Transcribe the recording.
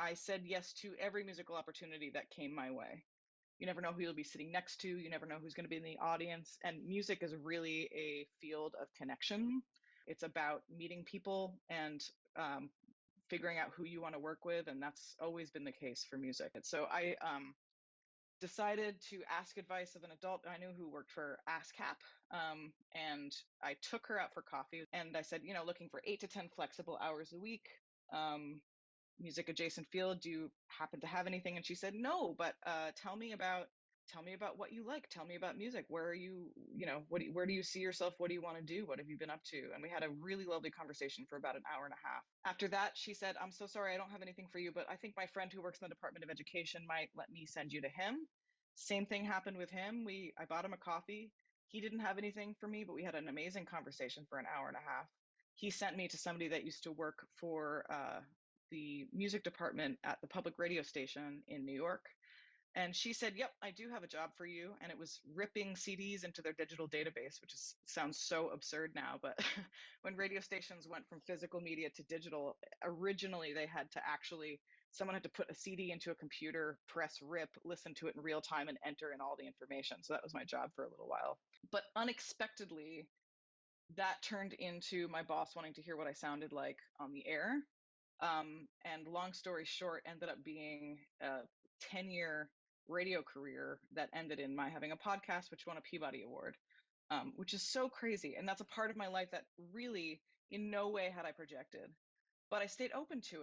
I said yes to every musical opportunity that came my way. You never know who you'll be sitting next to. You never know who's going to be in the audience. And music is really a field of connection. It's about meeting people and figuring out who you want to work with. And that's always been the case for music. And so I decided to ask advice of an adult I knew who worked for ASCAP. And I took her out for coffee and I said, looking for 8 to 10 flexible hours a week. Music adjacent field, do you happen to have anything? And she said no, but tell me about what you like. Tell me about music. Where are you, where do you see yourself? What do you want to do? What have you been up to? And we had a really lovely conversation for about an hour and a half. After that, she said, I'm so sorry, I don't have anything for you, but I think my friend who works in the Department of Education might let me send you to him. Same thing happened with him. I bought him a coffee. He didn't have anything for me, but we had an amazing conversation for an hour and a half. He sent me to somebody that used to work for the music department at the public radio station in New York. And she said, yep, I do have a job for you. And it was ripping CDs into their digital database, which sounds so absurd now. But when radio stations went from physical media to digital, originally they had to someone had to put a CD into a computer, press rip, listen to it in real time, and enter in all the information. So that was my job for a little while. But unexpectedly, that turned into my boss wanting to hear what I sounded like on the air. And long story short, ended up being a 10-year radio career that ended in my having a podcast, which won a Peabody Award, which is so crazy. And that's a part of my life that really in no way had I projected, but I stayed open to it.